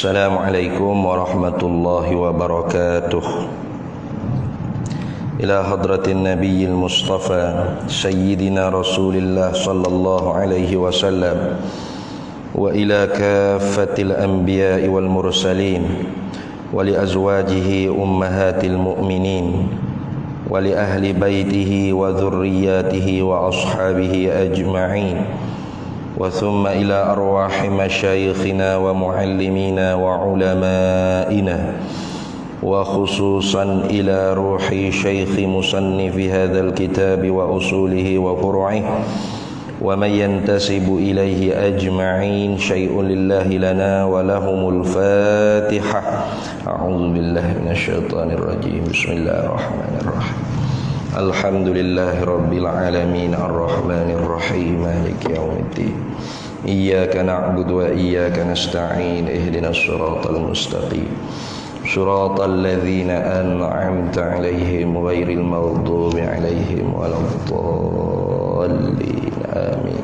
Assalamualaikum warahmatullahi wabarakatuh. Ila hadratin nabiyil mustafa sayyidina rasulillah sallallahu alaihi wasallam wa ila kaffatil anbiya'i wal mursalin wa li azwajihi ummahatil mu'minin wa li ahli baitihi wa dhurriyyatihi wa ashabihi ajma'in wa thumma ila arwahi masyayikhina wa muallimina wa ulama'ina wa khususan ila ruhi syaikhi musannifi hadzal kitab wa usulihi wa furu'ihi wa man yantasibu ilaihi ajma'in syai'un lillahi lana wa lahumul fatihah. A'udzu billahi minasyaitonir rajim. Bismillahirrahmanirrahim. Alhamdulillahi rabbil alamin arrahmanir rahim maliki yaumiddin. Iyyaka na'budu wa iyyaka nasta'in ihdinas siratal mustaqim siratal ladzina an'amta 'alaihim ghairil maghdubi 'alaihim waladdallin. Amin.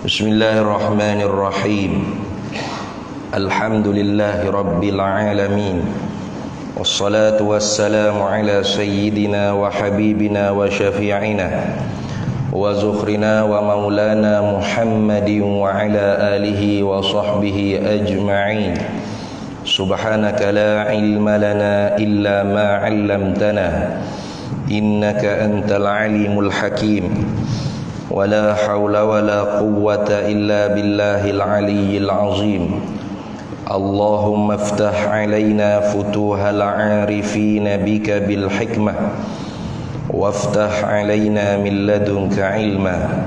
Bismillahirrahmanirrahim. Alhamdulillahi rabbil alamin. Wassalatu wassalamu ala sayyidina wa habibina wa syafi'ina wa zukhrina wa maulana Muhammadin wa ala alihi wa sahbihi ajma'in. Subhanaka la ilma lana illa ma 'allamtana innaka antal alimul hakim. Wa la hawla wa la quwwata illa billahil aliyyil azim. Allahumma aftah alaina futuhal arifina bika bil hikmah waftah alaina min ladunka ilma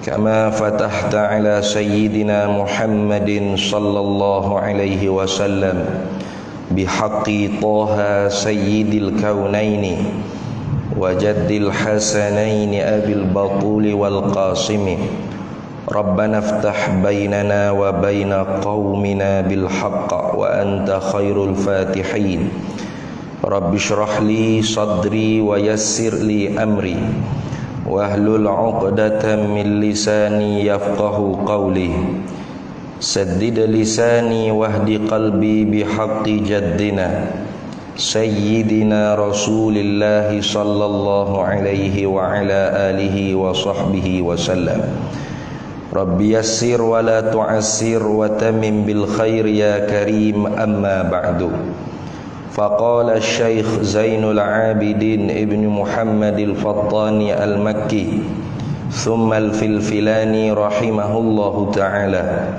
kama fatahta ala sayyidina Muhammadin sallallahu alaihi wasallam bihaqqi Taha sayyidil kaunaini wa jaddil hasanaini abil batuli wal qasimi. Rabbana aftah bainana wa baina qaumina bil haqq wa anta khairul fatihin. Rabbi shrah li sadri wa yassir li amri wahlul 'uqdatam min lisani yafqahu qawli. Saddid lisani wahdi qalbi bihaqqi jaddina sayyidina Rasulillah sallallahu alaihi wa ala alihi wa sahbihi wa sallam. Rabbi yassir wa la tu'assir wa tamim bil khair ya karim, amma ba'du. Faqala Syekh Zainul Abidin Ibn Muhammad al-Fattani al-Makki thumma al-Filfilani rahimahullahu ta'ala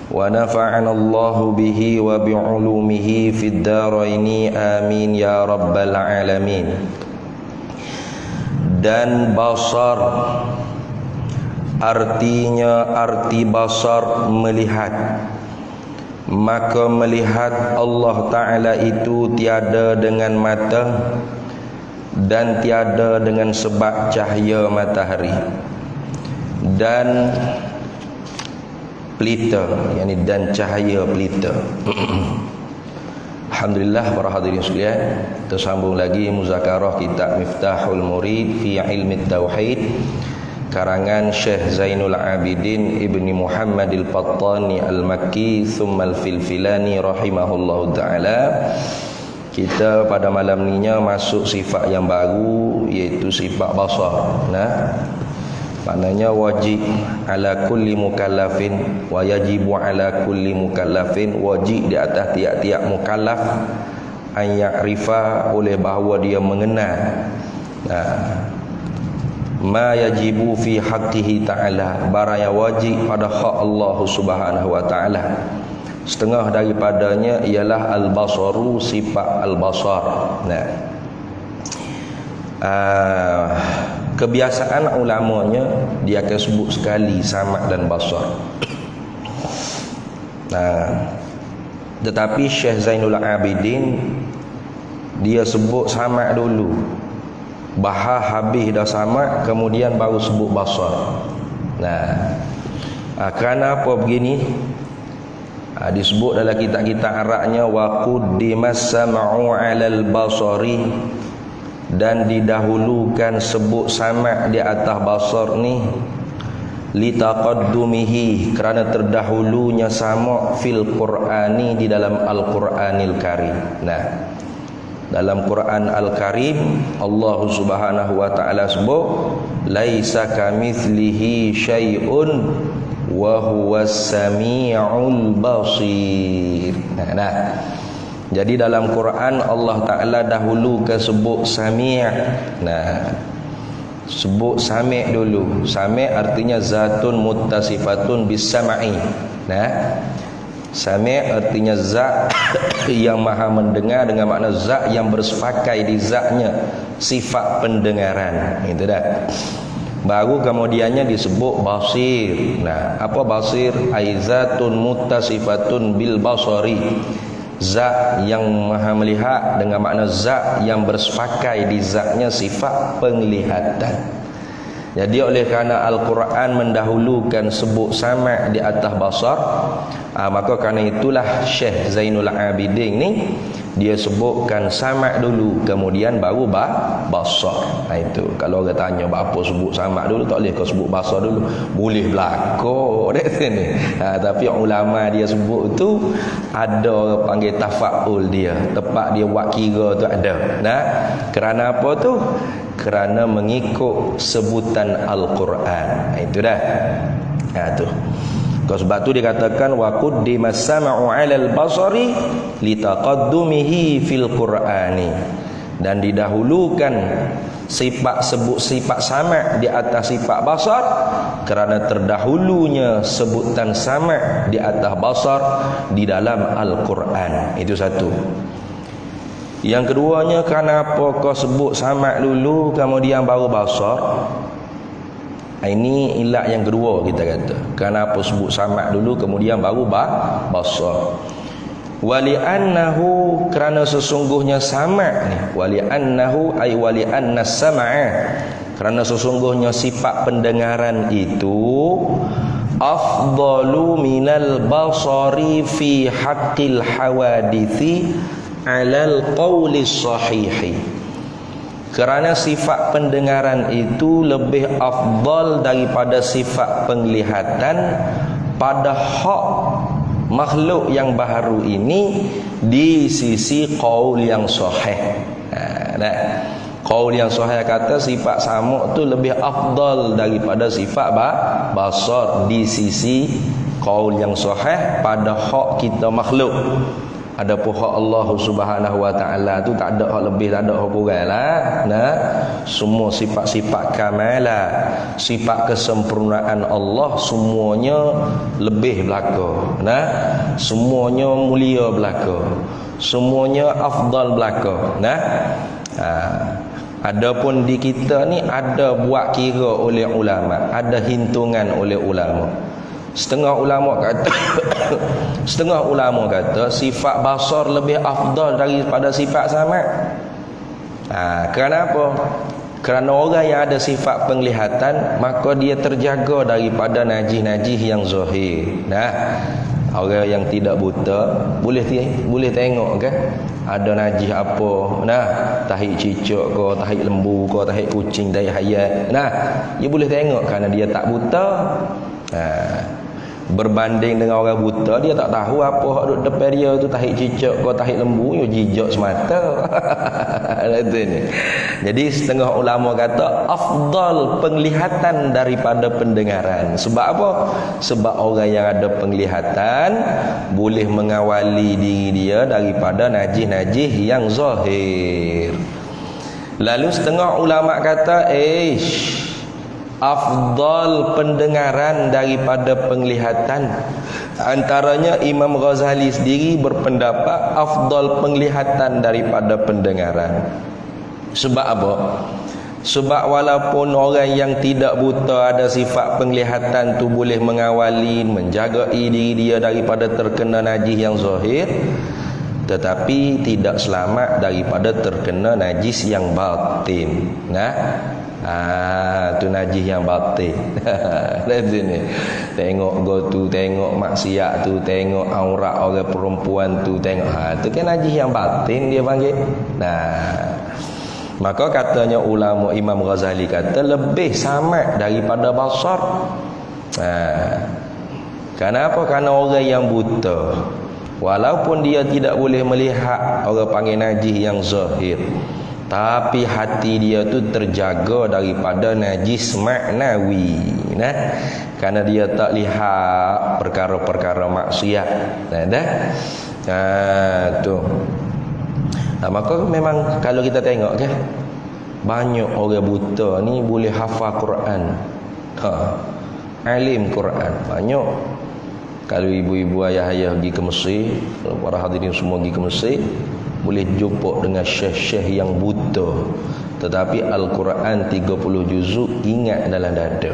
wa nafa'ana Allahu bihi wa bi'ulumihi fid daraini amin ya rabbal alamin. Dan basar artinya arti basar melihat, maka melihat Allah Ta'ala itu tiada dengan mata dan tiada dengan sebab cahaya matahari dan pelita, yakni dan cahaya pelita. Alhamdulillah para hadirin sekalian, kita sambung lagi muzakarah kitab Miftahul Murid fi Ilmi Tauhid karangan Syekh Zainul Abidin Ibni Muhammad al-Fattani al-Makki thumma al-Filfilani rahimahullahu ta'ala. Kita pada malam ninya masuk sifat yang baru, iaitu sifat basar. Nah, maknanya wajib ala kulli mukallafin wa yajibu ala kulli mukallafin, wajib di atas tiap-tiap mukallaf an ya'rifa, oleh bahawa dia mengenal ma yajibu fi haqqihi ta'ala, barang yang wajib pada hak Allah Subhanahu wa ta'ala. Setengah daripadanya ialah al-basaru, sifat al-basar. Nah, kebiasaan ulamanya dia akan sebut sekali samad dan basar. Nah, tetapi Syekh Zainul Abidin dia sebut samad dulu, bahar habis dah samad, kemudian baru sebut basar. Nah, kerana apa begini? Disebut dalam kitab-kitab Arabnya wa quddimas sam'u 'alal basari, dan didahulukan sebut samad di atas basar ni litaqaddumihi, kerana terdahulunya sama fil Qur'ani, di dalam Al-Qur'anil Karim. Nah, dalam Quran Al-Karim Allah Subhanahu wa taala sebut laisa kamitslihi syai'un wa huwas samiul basir. Nah, jadi dalam Quran Allah taala dahulu ke sebut sami'. Nah, sebut sami' dulu. Sami' artinya zatun muttasifatun bis sam'i. Nah, sami' artinya zat yang maha mendengar, dengan makna zat yang bersepakai di zatnya sifat pendengaran. Itu dah. Baru kemudiannya disebut basir. Nah, apa basir? Aizatun muttasifatun bil basari. Zat yang maha melihat, dengan makna zat yang bersepakai di zatnya sifat penglihatan. Jadi oleh kerana Al-Quran mendahulukan sebut sama' di atas basar, maka kerana itulah Syekh Zainul Abidin ni dia sebutkan sama' dulu, kemudian baru basar. Itu kalau orang tanya apa sebut sama' dulu, tak boleh kau sebut basar dulu. Boleh belakang dekat sini. Tapi ulama dia sebut tu ada orang panggil tafa'ul dia, tempat dia buat kira tu ada. Nah, kerana apa tu? Kerana mengikut sebutan Al-Quran. Itu dah. Tu. Sebab tu dikatakan wa quddimas sam'u 'alal basari litaqaddumihi fil Qur'ani. Dan didahulukan sifat sama' di atas sifat basar kerana terdahulunya sebutan sama' di atas basar di dalam Al-Quran. Itu satu. Yang keduanya, kenapa kau sebut sama' dulu kemudian baru basar? Ini ilat yang kedua kita kata. Kenapa sebut sama' dulu kemudian baru basar? Wali'annahu, kerana sesungguhnya sama' ni. Wali'annahu ay wali'anna sam'a, kerana sesungguhnya sifat pendengaran itu afdalu minal basari fi haqqil hawadithi alal qawli sahihi. Kerana sifat pendengaran itu lebih afdal daripada sifat penglihatan pada hak makhluk yang baharu ini di sisi qaul yang sahih. Qaul yang sahih kata sifat samuk tu lebih afdal daripada sifat basar di sisi qaul yang sahih pada hak kita makhluk. Adapun hak Allah Subhanahu wa taala tu tak ada hak lebih, tak ada hak kurang lah. Nah, semua sifat-sifat kamalah, sifat kesempurnaan Allah semuanya lebih belaka. Nah, semuanya mulia belaka. Semuanya afdal belaka. Nah, adapun di kita ni ada buat kira oleh ulama, ada hitungan oleh ulama. Setengah ulama kata sifat basar lebih afdal daripada sifat sama'. Kenapa? Kerana orang yang ada sifat penglihatan, maka dia terjaga daripada najis-najis yang zahir. Nah, orang yang tidak buta boleh tengok kan ada najis apa. Nah, tahi cicak ke, tahi lembu ke, tahi kucing, tahi hayat. Nah, dia boleh tengok kerana dia tak buta. Berbanding dengan orang buta, dia tak tahu apa hak duduk depan dia tu, tahi cicak ke tahi lembu, dia jijak semata. Jadi setengah ulama kata afdal penglihatan daripada pendengaran. Sebab apa? Sebab orang yang ada penglihatan boleh mengawali diri dia daripada najis-najis yang zahir. Lalu setengah ulama kata afdal pendengaran daripada penglihatan. Antaranya Imam Ghazali sendiri berpendapat afdal penglihatan daripada pendengaran. Sebab apa? Sebab walaupun orang yang tidak buta ada sifat penglihatan tu boleh mengawali, menjaga diri dia daripada terkena najis yang zahir, tetapi tidak selamat daripada terkena najis yang batin. Tu najis yang batin. Dari sini tengok go tu, tengok maksiat tu, tengok aurat orang perempuan tu, tengok tu kan najis yang batin dia panggil. Maka katanya ulama Imam Ghazali kata lebih sama daripada basar. Kenapa? Karena orang yang buta, walaupun dia tidak boleh melihat, orang panggil najis yang zahir, tapi hati dia tu terjaga daripada najis maknawi. Karena dia tak lihat perkara-perkara maksiat. Tu. Maka memang kalau kita tengok kan, banyak orang buta ni boleh hafal Quran. Alim Quran banyak. Kalau ibu-ibu ayah-ayah pergi ke Mesir, para hadirin semua pergi ke Mesir, boleh jumpa dengan syekh-syekh yang buta, tetapi Al-Quran 30 juzuk ingat dalam dada.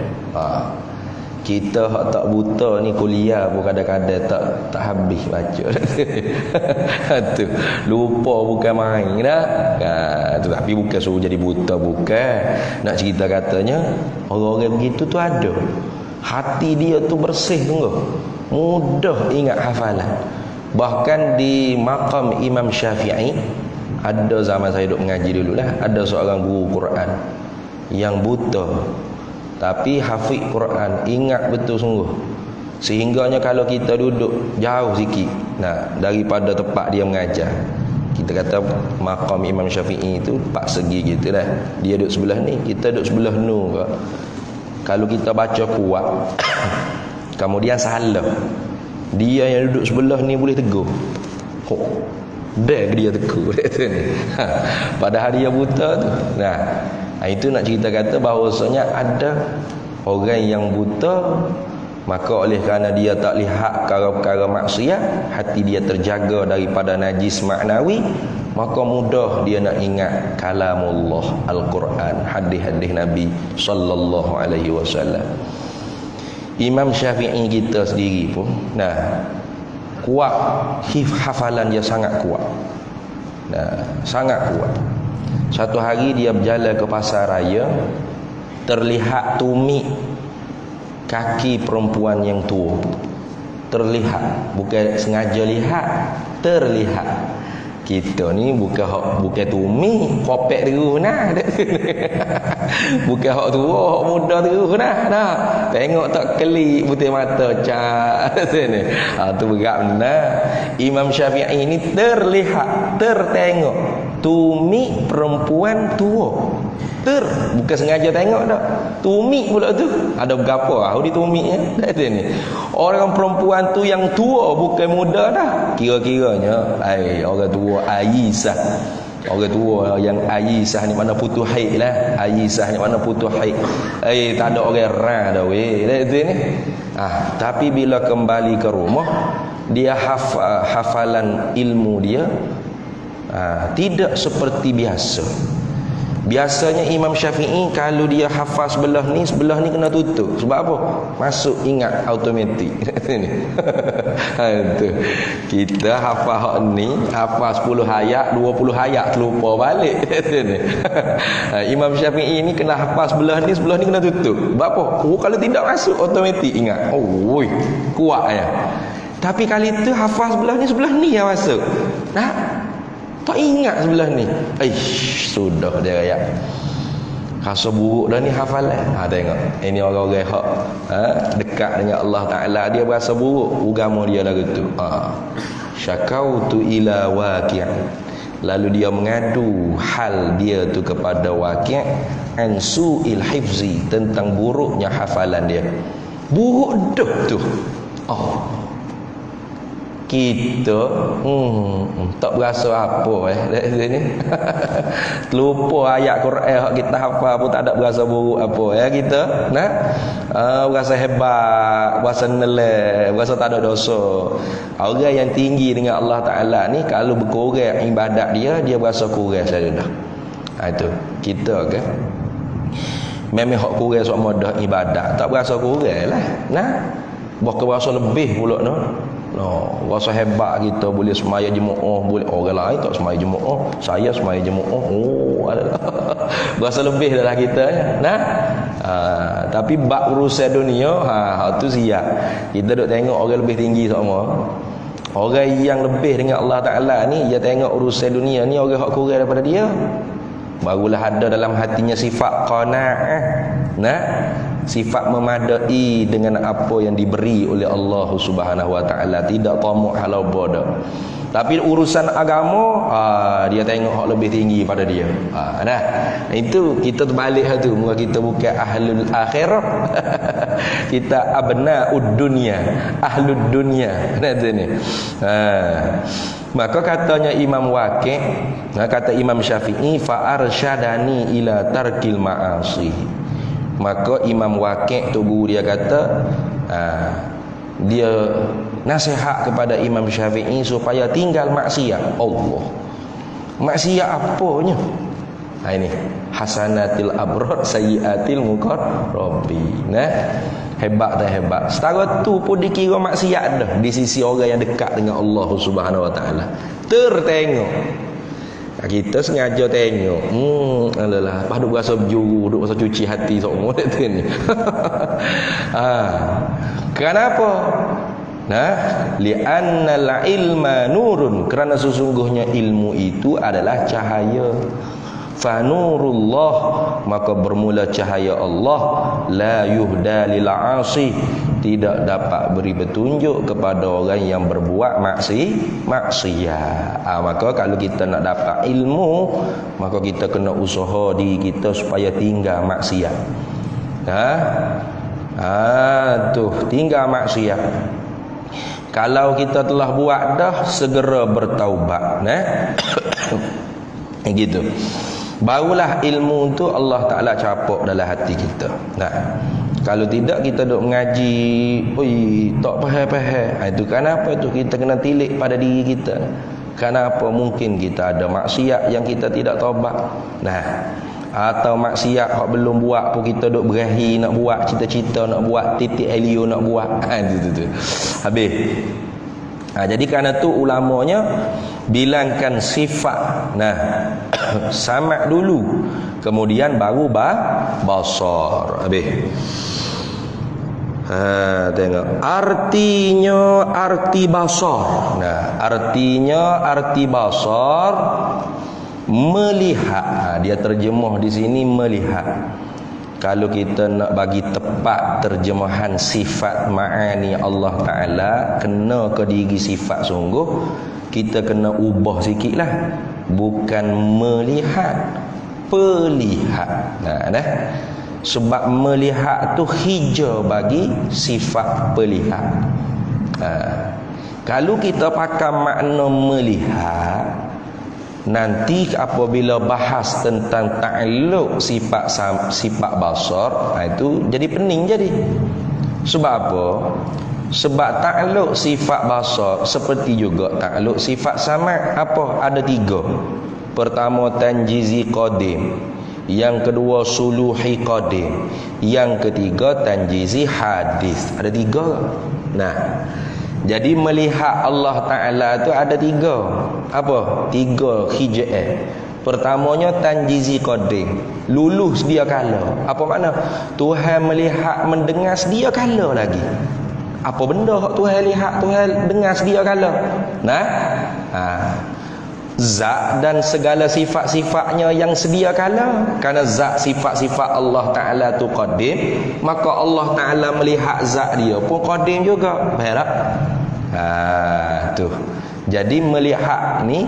Kita hak tak buta ni kuliah pun kadang-kadang tak habis baca. Tu lupa bukan main dah. Tapi bukan suruh jadi buta, bukan. Nak cerita katanya orang-orang begitu tu ada hati dia tu bersih sungguh, mudah ingat hafalan. Bahkan di maqam Imam Syafi'i, ada zaman saya duduk mengaji dululah, ada seorang guru Quran yang buta tapi hafiz Quran, ingat betul sungguh. Sehingganya kalau kita duduk jauh sikit daripada tempat dia mengajar, kita kata maqam Imam Syafi'i itu 4 segi gitu dah. Dia duduk sebelah ni, kita duduk sebelah nu ke. Kalau kita baca kuat kemudian salah, dia yang duduk sebelah ni boleh tegur. Dia tegur. Padahal dia buta tu. Itu nak cerita kata bahawasanya ada orang yang buta, maka oleh kerana dia tak lihat perkara-perkara maksiat, hati dia terjaga daripada najis maknawi, maka mudah dia nak ingat kalamullah, Al-Quran, hadis-hadis Nabi sallallahu alaihi wasallam. Imam Syafi'i kita sendiri pun kuat, hafalan dia sangat kuat. Sangat kuat. Satu hari dia berjalan ke pasar raya, terlihat tumit kaki perempuan yang tua. Terlihat, bukan sengaja lihat, terlihat. Kita ni bukan tumit, kopek terus bukan hak tua, hak muda terus tengok tak kelip putih mata cak sini. Tu berat benar. Imam Syafi'i ini terlihat, tertengok tumit perempuan tua. Bukan sengaja tengok dak. Tumit pula tu. Ada berapa di tumitnya? Ni. Orang perempuan tu yang tua, bukan muda dah. Kira-kiranya orang tua Aisyah. Orang tua yang Aisyah ni mana putus haid lah. Aisyah ni mana putus haid. Tak ada orang rah dah weh. Ni. Tapi bila kembali ke rumah, dia hafalan ilmu dia tidak seperti biasa. Biasanya Imam Syafi'i kalau dia hafal sebelah ni kena tutup. Sebab apa? Masuk ingat automatik. Kita hafal hak ni, hafal 10 ayat, 20 ayat terlupa balik. Imam Syafi'i ni kena hafal sebelah ni kena tutup. Sebab apa? Kalau tidak masuk automatik ingat. Kuat ya. Tapi kali tu hafal sebelah ni yang masuk. Tak ingat sebelah ni. Sudah dia raya. Rasa buruk dah ni hafalan. Tengok. Ini orang-orang hak dekat dengan Allah Ta'ala, dia berasa buruk. Agama dia lagu tu. Syakautu ila waqi'. Lalu dia mengadu hal dia tu kepada waqi' an su'il hifzi, tentang buruknya hafalan dia. Buruk dah tu. Kita tak berasa apa sini. Terlupa ayat Quran kita hafal pun tak ada berasa buruk apa kita. Berasa hebat, berasa nilai, berasa tak ada dosa. Orang yang tinggi dengan Allah Ta'ala ni, kalau berkurang ibadat dia berasa kurang saja dah. Itu kita kan memang hak kurang sama dah ibadat, tak berasa kurang lah. Bahkan berasa lebih pula rasa hebat kita boleh semaya jemaah, boleh orang lain tak semaya jemaah, saya semaya jemaah. Berasa lebih dah kita tapi bab urusan dunia tu siap. Kita duk tengok orang lebih tinggi sama. Orang yang lebih dengan Allah Ta'ala ni, dia tengok urusan dunia ni orang hak kurang daripada dia, barulah ada dalam hatinya sifat qanaah. sifat memadai dengan apa yang diberi oleh Allah Subhanahu wa taala, tidak tamak halau bodoh. Tapi urusan agama, dia tengok hak lebih tinggi pada dia. Dah. Itu kita terbalik tu. Muka kita bukan ahlul akhirah. Kita abnaud dunya, ahlud dunya. Nah tu ni. Maka katanya Imam Waqi', kata Imam Syafi'i, fa arsyadani ila tarkil ma'asi. Maka Imam Waqi' tu guru dia kata, dia nasihat kepada Imam Syafi'i supaya tinggal maksiat Allah. Maksiat apanya? Ini hasanatil abrad sayyiatil muqarrabin. Hebat dah hebat. Setara tu pun dikira maksiat dah di sisi orang yang dekat dengan Allah Subhanahu wa taala. Tertengok. Kita sengaja tengok. Alalah, pas duk rasa berjuru, duk rasa cuci hati semua tu ni. Kenapa? Li'annal ilma nurun, kerana sesungguhnya ilmu itu adalah cahaya. Fa nurullah, maka bermula cahaya Allah, la yuhda lil 'asi, tidak dapat beri petunjuk kepada orang yang berbuat maksiat. Maka kalau kita nak dapat ilmu, maka kita kena usaha diri kita supaya tinggal maksiat. Tinggal maksiat. Kalau kita telah buat dah, segera bertaubat. Gitu. Barulah ilmu tu Allah Ta'ala capuk dalam hati kita. Kalau tidak kita duk mengaji, tak faham-faham. Itu kenapa tu kita kena tilik pada diri kita. Kenapa mungkin kita ada maksiat yang kita tidak taubat. Atau maksiat hak belum buat pun kita duk berahi nak buat, cita-cita nak buat, titik helio nak buat. Itu. Habis. Jadi kerana tu ulamanya bilangkan sifat. Samak dulu, kemudian baru basar. Habis. Tengok artinya, arti basar. Artinya arti basar melihat. Dia terjemah di sini melihat. Kalau kita nak bagi tepat terjemahan sifat ma'ani Allah Ta'ala, kena ke diri sifat sungguh, kita kena ubah sikit lah. Bukan melihat, pelihat. Sebab melihat tu hijau bagi sifat pelihat. Kalau kita pakai makna melihat, nanti apabila bahas tentang ta'alluq sifat basar, itu jadi pening jadi. Sebab apa? Sebab ta'alluq sifat basar seperti juga ta'alluq sifat sama. Apa? Ada 3. Pertama tanjizi qadim, yang kedua suluhi qadim, yang ketiga tanjizi hadis. Ada 3. Jadi melihat Allah Ta'ala tu ada 3. Apa? 3 hijab. Pertamanya tanjizi qadim, lulus dia kala. Apa makna? Tuhan melihat mendengar sedia kala lagi. Apa benda hak Tuhan lihat, Tuhan dengar sedia kala? Zat dan segala sifat-sifatnya yang sedia kala. Kerana zat sifat-sifat Allah Ta'ala tu qadim, maka Allah Ta'ala melihat zat dia pun qadim juga. Faham tak? Tu. Jadi melihat ni,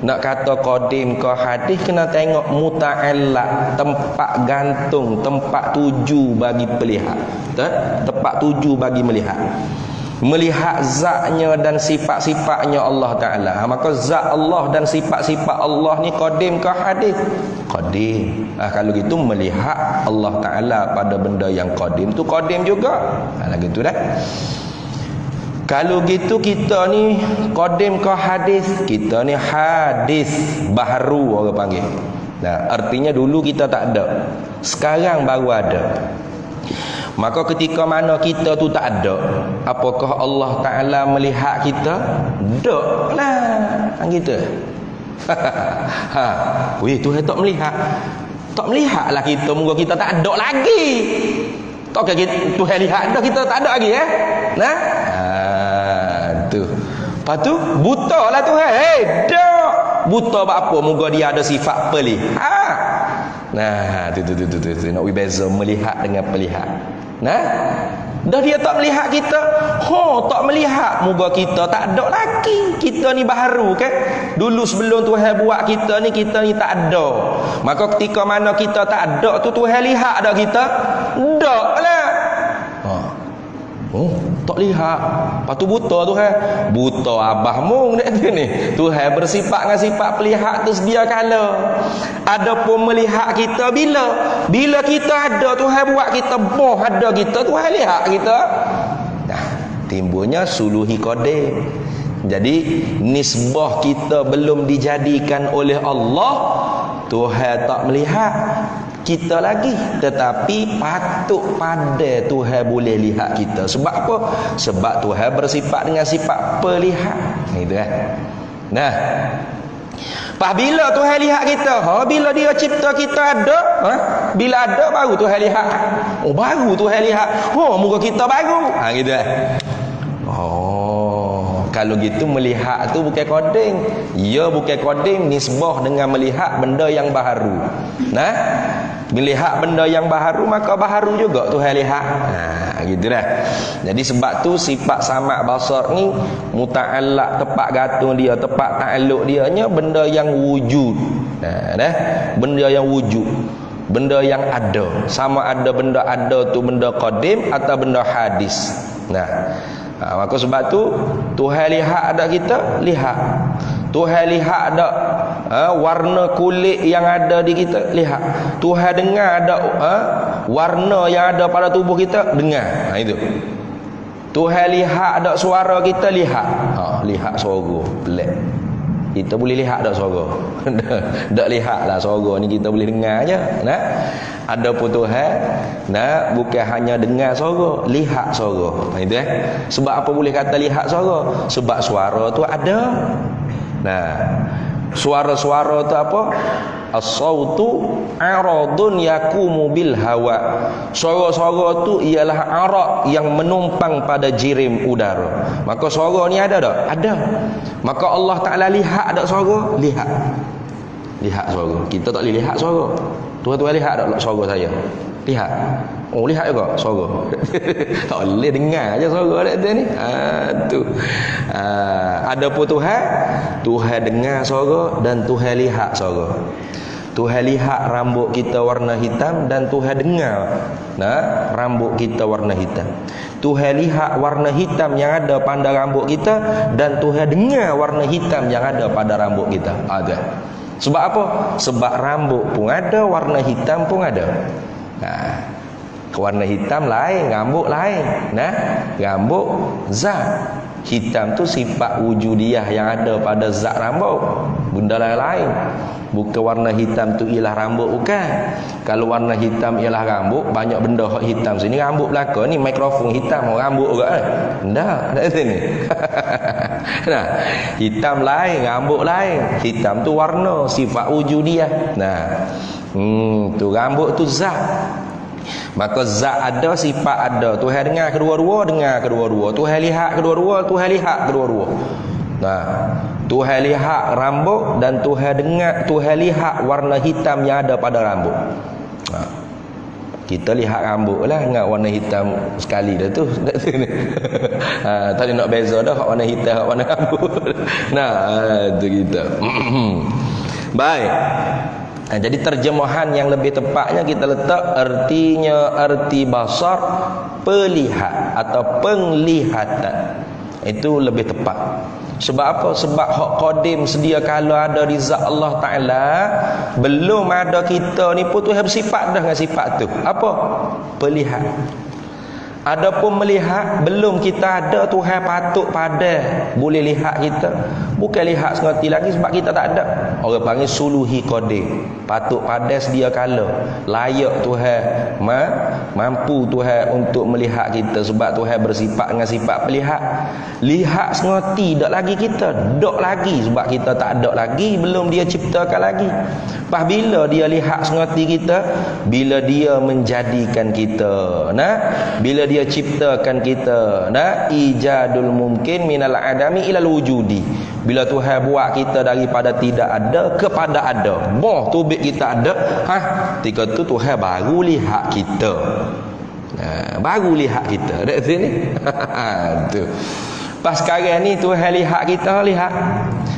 nak kata qadim ke hadis, kena tengok muta'allaq, tempat gantung, tempat tuju bagi pelihat. Tempat tuju bagi melihat. Melihat zatnya dan sifat-sifatnya Allah Ta'ala. Maka zat Allah dan sifat-sifat Allah ni qadim ke hadis? Qadim. Kalau gitu melihat Allah Ta'ala pada benda yang qadim tu qadim juga. Gitu dah. Kalau gitu kita ni qadim ke hadis? Kita ni hadis baharu orang panggil. Artinya dulu kita tak ada, sekarang baru ada. Maka ketika mana kita tu tak ada, apakah Allah Ta'ala melihat kita? Tak lah. Gitu. Tuhan tak melihat. Tak melihat lah kita. Moga kita tak ada lagi. Tak kira Tuhan lihat dah, kita tak ada lagi. Tu. Lepas tu buta lah Tuhan. Tak. Buta apa? Moga dia ada sifat pelihat. Tu. Nak beza melihat dengan pelihat. Nah, dah dia tak melihat kita. Tak melihat muka kita tak ada lagi. Kita ni baharu kan. Dulu sebelum Tuhan buat kita ni tak ada. Maka ketika mana kita tak ada tu Tuhan lihat dah kita? Tak lah. Tak lihat. Lepas tu buta Tuhan. Buta abah mung ni. Tuhan bersifat dengan sifat pelihat tu sedia kala. Adapun melihat kita bila kita ada Tuhan buat kita boh ada kita Tuhan lihat kita. Nah, timbulnya suluhi qadim. Jadi nisbah kita belum dijadikan oleh Allah, Tuhan tak melihat kita lagi, tetapi patut pada Tuhan boleh lihat kita. Sebab apa? Sebab Tuhan bersifat dengan sifat pelihat. Itu kan. Nah, pas bila Tuhan lihat kita? Bila dia cipta kita ada, bila ada baru Tuhan lihat. Baru Tuhan lihat. Muka kita baru. Gitu kan. Kalau gitu melihat tu bukan koding. Ya bukan koding, nisbah dengan melihat benda yang baharu. Nah, melihat benda yang baharu maka baharu juga Tuhan lihat. Gitu dah. Jadi sebab tu sifat samak basar ni muta'allaq, tepat gantung dia, tepat ta'alluq dia nya benda yang wujud. Dah. Benda yang wujud. Benda yang ada. Sama ada benda ada tu benda qadim atau benda hadis. Maka sebab tu Tuhan lihat ada kita, lihat. Tuhan lihat ada warna kulit yang ada di kita, lihat. Tuhan dengar ada warna yang ada pada tubuh kita, dengar. Itu. Tuhan lihat ada suara kita, lihat. Lihat suara, pelik. Kita boleh lihat tak suara? Tak lihat lah suara ni, kita boleh dengar je. Ada pun Tuhan, bukan hanya dengar suara, lihat suara. Itu Sebab apa boleh kata lihat suara? Sebab suara tu ada. Suara-suara tu apa? As-sautu aradun yakumu bil hawa. Suara-suara tu ialah arak yang menumpang pada jirim udara. Maka suara ni ada tak? Ada. Maka Allah Ta'ala lihat tak suara? Lihat. Lihat suara. Kita tak boleh lihat suara. Tuhan lihat tak suara saya? Lihat. Lihat juga suara. Tak boleh dengar aja suara dia ni. Ada pun Tuhan dengar suara dan Tuhan lihat suara. Tuhan lihat rambut kita warna hitam dan Tuhan dengar rambut kita warna hitam. Tuhan lihat warna hitam yang ada pada rambut kita dan Tuhan dengar warna hitam yang ada pada rambut kita. Ada. Sebab apa? Sebab rambut pun ada, warna hitam pun ada. Warna hitam lain, rambut lain. Rambut zat. Hitam tu sifat wujudiah yang ada pada zat rambut. Benda lain. Bukan warna hitam tu ialah rambut, bukan. Kalau warna hitam ialah rambut, banyak benda hitam sini. Rambut belakang ni mikrofon hitam, rambut juga tak sini. Hitam lain, rambut lain. Hitam tu warna, sifat wujudiah. Tu rambut tu zat. Maka zat ada, sifat ada. Tuhan dengar kedua-dua, dengar kedua-dua. Tuhan lihat kedua-dua, Tuhan lihat kedua-dua. Tuhan lihat rambut dan Tuhan dengar, Tuhan lihat warna hitam yang ada pada rambut. Kita lihat rambut lah dengan warna hitam sekali dah tu. Tadi nak beza dah warna hitam warna rambut. Tu kita. Baik. Jadi terjemahan yang lebih tepatnya kita letak arti basar pelihat atau penglihatan. Itu lebih tepat. Sebab apa? Sebab hak qadim sedia kala ada di zat Allah Ta'ala, belum ada kita ni pun Tuhan bersifat dah dengan sifat tu. Apa? Pelihat. Adapun melihat, belum kita ada, Tuhan patut pada boleh lihat kita. Bukan lihat sengerti lagi sebab kita tak ada. Orang panggil suluhi qadim. Patut pada sedia kala. Layak Tuhan, mampu Tuhan untuk melihat kita. Sebab Tuhan bersifat dengan sifat pelihat. Lihat sengerti tak lagi kita. Tak lagi sebab kita tak ada lagi, belum dia ciptakan lagi. Pas bila dia lihat sengerti kita? Bila dia menjadikan kita. Bila dia ciptakan kita, ijadul mungkin minal adami ilal wujudi. Bila Tuhan buat kita daripada tidak ada kepada ada, tubik kita ada, ketika tu Tuhan baru lihat kita. Baru lihat kita dekat sini. Tu. Pas sekarang ni Tuhan lihat kita, lihat.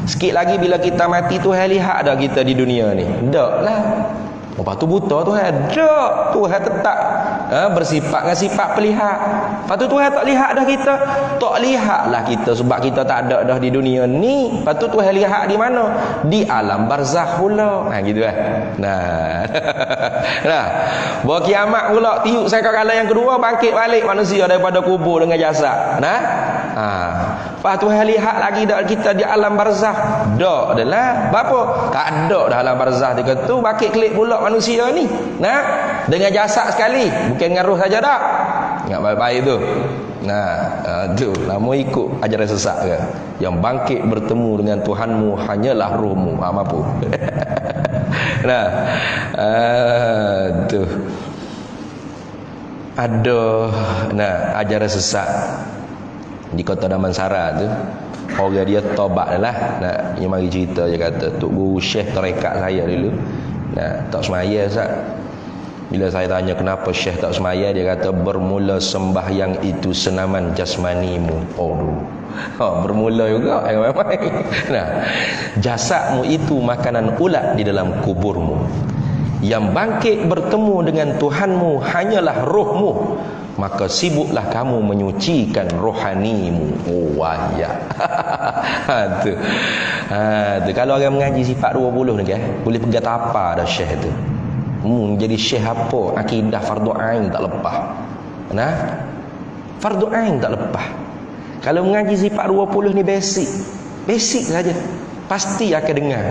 Sikit lagi bila kita mati Tuhan lihat dah kita di dunia ni. Tak lah. Lepas tu buta Tuhan. Tak. Tuhan tetap bersifat dengan sifat pelihat. Lepas tu Tuhan tak lihat dah kita. Tak lihat lah kita sebab kita tak ada dah di dunia ni. Lepas tu Tuhan lihat di mana? Di alam barzakh pula. Gitu kan. Nah. Bahawa kiamat pula tiup sangkakala yang kedua bangkit balik manusia daripada kubur dengan jasad. Lepas tu Tuhan lihat lagi dah kita di alam barzakh. Tak adalah. Apa? Tak ada dah alam barzakh dia kata tu bangkit kelik pula manusia ni. Dengan jasad sekali, bukan dengan roh saja dak. Ingat baik-baik tu. Tu lama ikut ajaran sesat ke. Yang bangkit bertemu dengan Tuhanmu hanyalah rohmu. Mampu. Tu. Ada ajaran sesat di kota Damansara tu. Orang dia tobat lah. Dia mari cerita dia kata, Tok Guru Syekh tarekat saya dulu. Tak semaya Ustaz. Bila saya tanya kenapa Syekh tak semaya, dia kata bermula sembahyang itu senaman jasmanimu. Bermula juga memang. Jasadmu itu makanan ulat di dalam kuburmu. Yang bangkit bertemu dengan Tuhanmu hanyalah rohmu. Maka sibuklah kamu menyucikan rohanimu. Tu. Kalau orang mengaji sifat 20 ni boleh pegang apa dah Syekh tu. Jadi Syekh apa? Akidah fardu ain tak lepas. Fardu ain tak lepas. Kalau mengaji sifat 20 ni basic saja. Pasti akan dengar.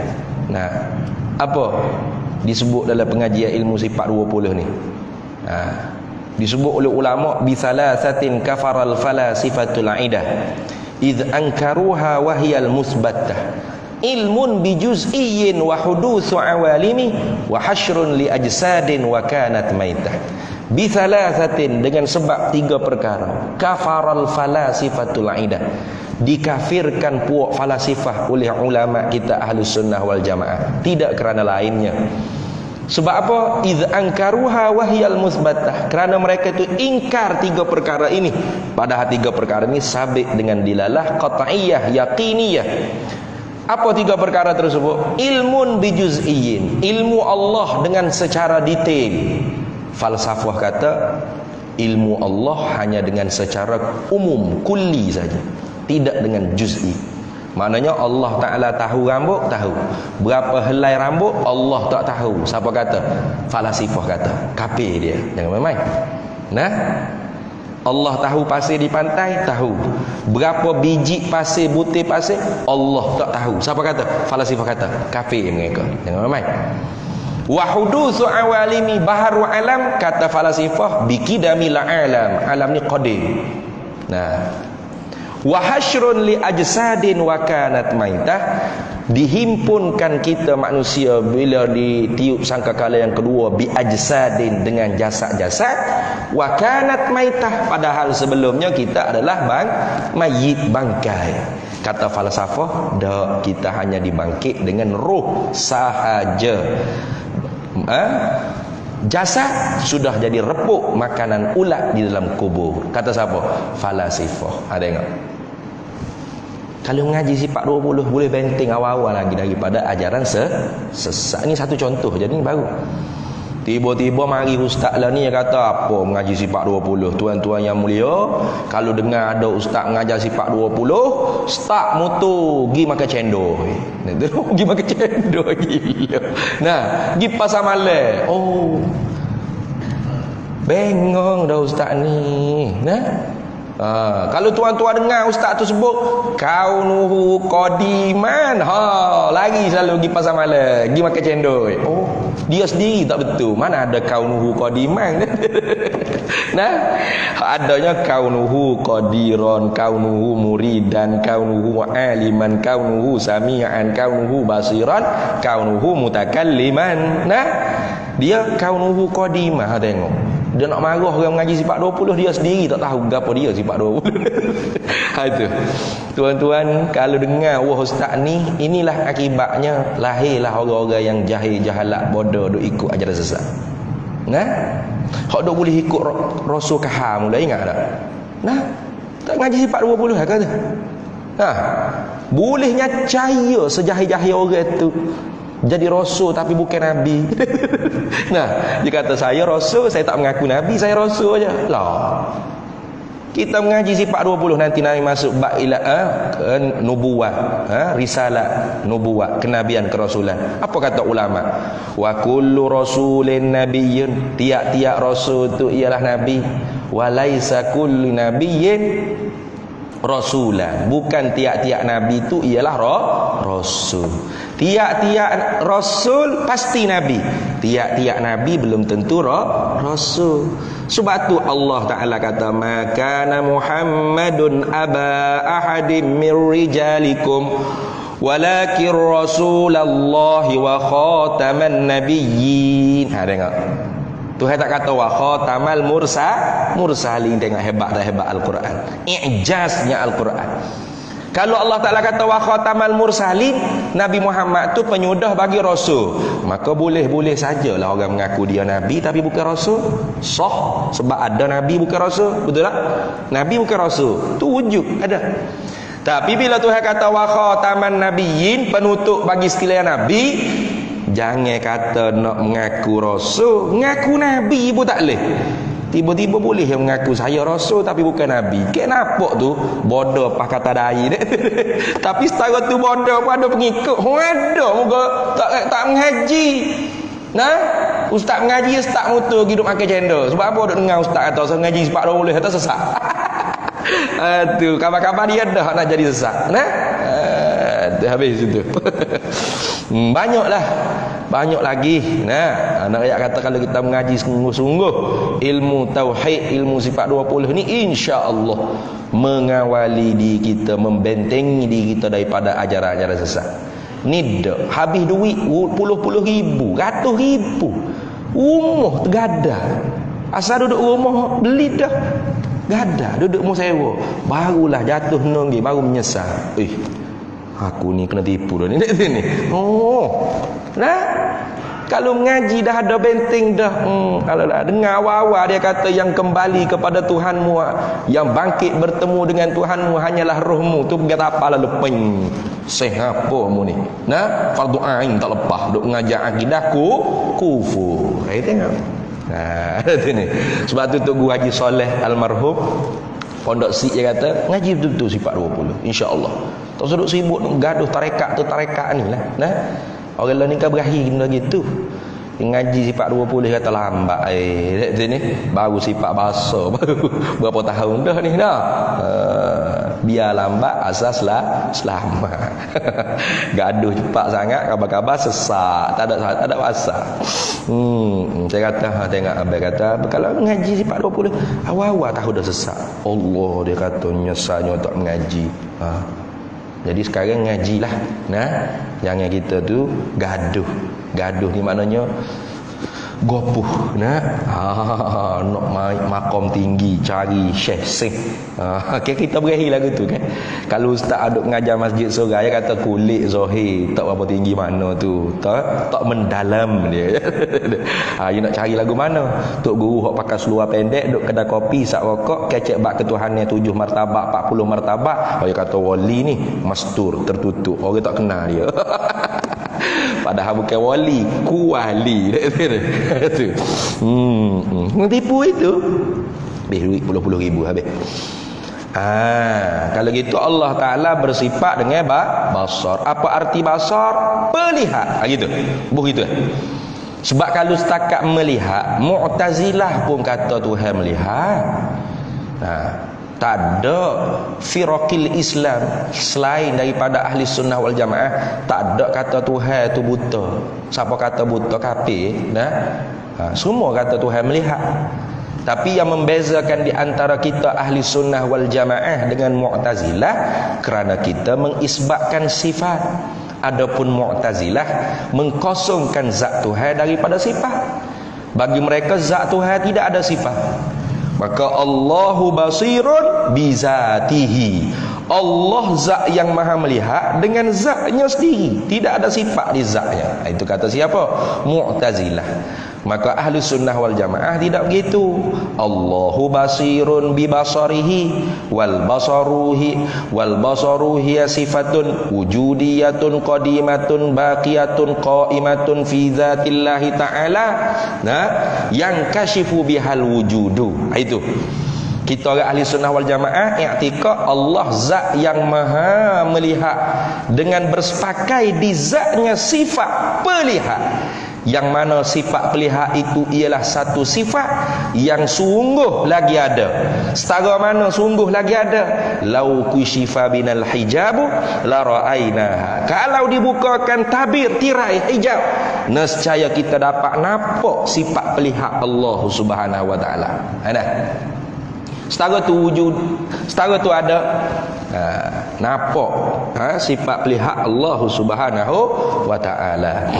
Apa disebut dalam pengajian ilmu sifat 20 ni? Disebut oleh ulama bi salasatin kafaral falasifatul aidah id ankaruha wa hiyal musbattah ilmun bi juz'iyyin wa hudutsu awalimi wa hasyrun li ajsadin wa kanat maitah. Bi salasatin, dengan sebab 3 perkara, kafaral falasifatul aidah, dikafirkan puak falasifah oleh ulama kita Ahlus Sunnah wal Jamaah, tidak kerana lainnya. Sebab apa? Idz ankaruha wahyal musbatah, kerana mereka itu ingkar 3 perkara ini, padahal 3 perkara ini sabit dengan dilalah qat'iyah yaqiniyah. Apa 3 perkara tersebut? Ilmun bijuz'iyyin, ilmu Allah dengan secara detail. Falsafah kata ilmu Allah hanya dengan secara umum, kulli saja, tidak dengan juz'i. Maknanya Allah Ta'ala tahu rambut, tahu. Berapa helai rambut, Allah tak tahu. Siapa kata? Falasifah kata. Kafir dia. Jangan main-main. Allah tahu pasir di pantai, tahu. Berapa biji pasir, butir pasir, Allah tak tahu. Siapa kata? Falasifah kata. Kafir mereka. Jangan main-main. Wa hudutsu awalimi baharu alam, kata falasifah, bikidamil alam. Alam ni qadim. Wa hasyrun li ajsadin wa kanat maitah, dihimpunkan kita manusia bila ditiup sangkakala yang kedua bi ajsadin, dengan jasad-jasad, wa kanat maitah, padahal sebelumnya kita adalah mayit, bangkai. Kata falsafah, dah, kita hanya dibangkit dengan roh sahaja. Jasad sudah jadi repuk makanan ulat di dalam kubur. Kata siapa? Falasifah. Ada tengok. Kalau mengaji sifat 20 boleh benteng awal-awal lagi daripada ajaran sesat. Ini satu contoh, jadi ini baru. Tiba-tiba mari ustaz lah ni yang kata apa mengaji sifat 20. Tuan-tuan yang mulia, kalau dengar ada ustaz mengajar sifat 20, start motor pergi makan cendol. Pergi makan cendol gila. Pergi pasar malam. Bengong dah ustaz ni. Kalau tuan-tuan dengar ustaz tu sebut kaunuhu qadiman, lagi selalu pergi pasar malam, pergi makan cendol. Dia sendiri tak betul. Mana ada kaunuhu qadiman? Adanya kaunuhu qadiran, kaunuhu muridan, kaunuhu aliman, kaunuhu sami'an, kaunuhu basiran, kaunuhu mutakalliman. Dia kaunuhu qadimah. Tengok, dia nak marah orang mengaji sifat 20, dia sendiri tak tahu apa dia sifat 20. Itu tuan-tuan, kalau dengar wah ustaz ni, inilah akibatnya lahirlah orang-orang yang jahil, jahalat, bodoh, duk ikut ajaran sesat. Hak dok boleh ikut Rasul kaham mula ingat tak? Nah, tak ngaji sifat 20 kata. Nah, bolehnya cahaya sejahir-jahir orang tu jadi rasul tapi bukan nabi. Nah, dia kata saya rasul, saya tak mengaku nabi, saya rasul aja. Lah. Kita mengaji sifat 20 nanti Nabi masuk bab ila nubuwah, risalah, nubuwah, kenabian, kerasulan. Apa kata ulama? Wa kullu rasulin nabiyyun, tiap-tiap rasul tu ialah nabi. Wa laisa kullu nabiyyin rasulan, bukan tiap-tiap nabi tu ialah rasul. Tiap-tiap rasul pasti nabi, tiap-tiap nabi belum tentu rasul. Sebab tu Allah Ta'ala kata makana Muhammadun aba ahadim min rijalikum walakin rasulallahi wa khataman nabiyyin. Tengok, Tuhan tak kata wa khatamal mursalin. Tengok hebat dah, hebat Al-Quran, i'jaznya Al-Quran. Kalau Allah Ta'ala kata wa khatamal mursalin, Nabi Muhammad tu penyudah bagi rasul, maka boleh-boleh sajalah orang mengaku dia nabi tapi bukan rasul. Sah, sebab ada nabi bukan rasul, betul tak? Nabi bukan rasul, tu wujud ada. Tapi bila Tuhan kata wa khataman nabiyyin, penutup bagi sekalian nabi, jangan kata nak mengaku rasul, mengaku nabi pun tak boleh. Tiba-tiba boleh yang mengaku saya rasul tapi bukan nabi. Kenapa tu? Bodoh apa kata dai. Tapi setara tu bodoh pun ada pengikut. Ada muka tak mengaji. Nah, ustaz mengaji tak mutu hidup makan cendol. Sebab apa duk dengar ustaz kata saya mengaji sebab dah boleh kata sesat. Tu kabar-kabar dia dah nak jadi sesat. Nah, habis itu. Banyak lagi. Nah, anak ayat kata kalau kita mengaji sungguh-sungguh ilmu tauhid, ilmu sifat 20 ni insya-Allah mengawali diri kita, membentengi diri kita daripada ajaran-ajaran sesat. Ni dak habis duit puluh ribu, ratus ribu. Rumah tergadah. Asal duduk rumah beli dah. Gadah, duduk rumah sewa. Barulah jatuh nonggi, baru menyesal. Aku ni kena tipu dah ni. Oh. Nah, kalau mengaji dah ada benteng dah. Kalau dah dengar awal-awal dia kata yang kembali kepada Tuhanmu, yang bangkit bertemu dengan Tuhanmu hanyalah rohmu. Tu kata apa lah lepeng. Apa mu ni? Nah, fardu ain tak lepas duk mengajar akidahku kufur. Tengok. Nah, tu ni. Sebab tu Tok Guru Haji Soleh almarhum Pondok Sik dia kata ngaji betul-betul sifat 20 insya-Allah. Tak usah duk sibuk gaduh tarekat tu tarekat ni lah. Nah, orang lain ni kan berakhir benda gitu. Ngaji sifat 20 kata lambat ni baru sifat bahasa baru berapa tahun dah ni dah. Biar lambat asas lah selamat. Gaduh cepat sangat, kabar-kabar sesat, tak ada pasal. Saya kata tengok abang kata kalau ngaji sifat 20 awal-awal tahu dah sesat. Allah dia kata nyesalnya tak mengaji. Jadi sekarang ngajilah. Nah, jangan kita tu gaduh. Gaduh ni maknanya gopuh. Nah, nak makom tinggi cari syekh. Kita berakhir lagu tu kan. Kalau ustaz aduk mengajar masjid surga, dia kata kulit zahir tak berapa tinggi mana tu. Tak mendalam dia. You nak cari lagu mana? Tok guru hok pakai seluar pendek duk kedai kopi sak rokok kecek bab ketuhanan 7 martabat 40 martabat. Dia kata wali ni mastur tertutup. Orang tak kenal dia. Padahal bukan wali, kuali. Tu. Tipu itu. Habis duit puluh ribu habis. Kalau gitu Allah Ta'ala bersifat dengan basar. Apa arti basar? Melihat. Gitu. Begitu. Sebab kalau setakat melihat, Mu'tazilah pun kata Tuhan melihat. Tak ada firaqil Islam selain daripada ahli sunnah wal jamaah tak ada kata Tuhan tu buta. Siapa kata buta kafir. Semua kata Tuhan melihat. Tapi yang membezakan di antara kita ahli sunnah wal jamaah dengan Mu'tazilah kerana kita mengisbatkan sifat. Adapun Mu'tazilah mengkosongkan zat Tuhan daripada sifat. Bagi mereka zat Tuhan tidak ada sifat. Maka Allahu basirun bizatihi. Allah zat yang maha melihat dengan zatnya sendiri. Tidak ada sifat di zatnya. Itu kata siapa? Mu'tazilah. Maka ahli sunnah wal jamaah tidak begitu. Allahu basirun bi basarihi wal basaru hiya sifatun wujudiyatun qadimatun baqiyatun qaimatun fi dzatillahi ta'ala. Nah, yang kasyifu bihal wujudu. Itu kita orang ahli sunnah wal jamaah i'tiqad Allah zat yang maha melihat dengan bersepakai di zatnya sifat pelihat, yang mana sifat pelihat itu ialah satu sifat yang sungguh lagi ada. Setara mana sungguh lagi ada? Lau kushifa binal hijabu la ra'ainaha. Kalau dibukakan tabir tirai hijab, nescaya kita dapat nampak sifat pelihat Allah Subhanahu wa taala. Ada. Setara tu wujud, setara tu ada. Nampak sifat pelihat Allah Subhanahu wa taala.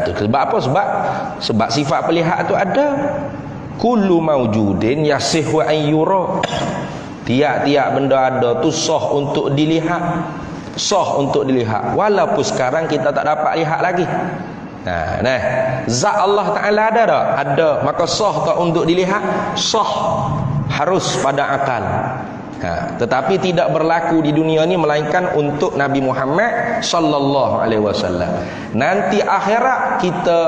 Tu sebab apa? Sebab sifat pelihat tu ada. Kullu maujudin yasihhu an yura. Tiap-tiap benda ada tu sah untuk dilihat. Sah untuk dilihat. Walaupun sekarang kita tak dapat lihat lagi. Nah, zat Allah Ta'ala ada tak? Ada. Maka sah tak untuk dilihat? Sah. Harus pada akal. Tetapi tidak berlaku di dunia ni melainkan untuk Nabi Muhammad sallallahu alaihi wasallam. Nanti akhirat kita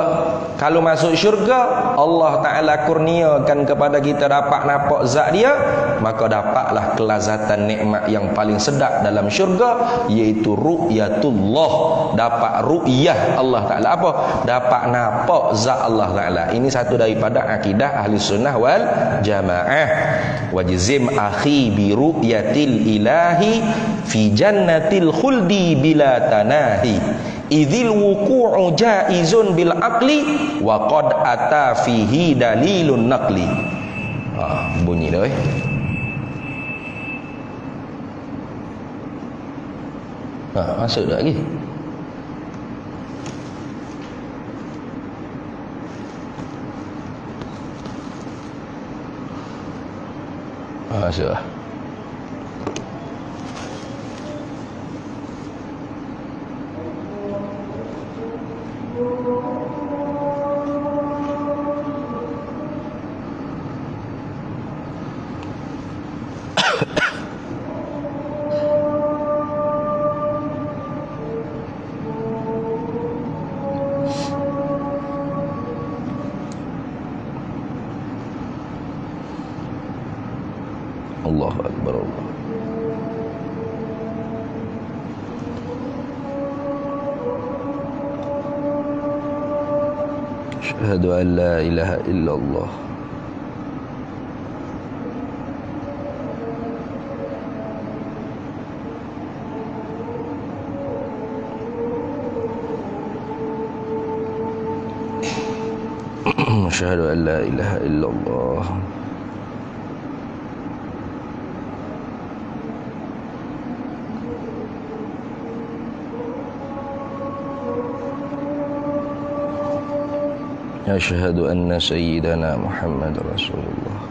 kalau masuk syurga, Allah Taala kurniakan kepada kita dapat nampak zat dia, maka dapatlah kelazatan nikmat yang paling sedap dalam syurga, iaitu ru'yatullah. Dapat ru'yah Allah Taala. Apa? Dapat nampak zat Allah Taala. Ini satu daripada akidah ahli sunnah wal jamaah. Wajzim akhi bi ru'yatil ilahi fi jannatil khuldi bila tanahi idzil wuqu'u jaizun bil aqli wa qad ata fihi dalilun naqli. Bunyi dah masuk dah lagi. Masuk dah. Allahu Akbar. Asyhadu an la ilaha illallah. Asyhadu an la ilaha illallah. Asyhadu anna sayyidana Muhammad Rasulullah.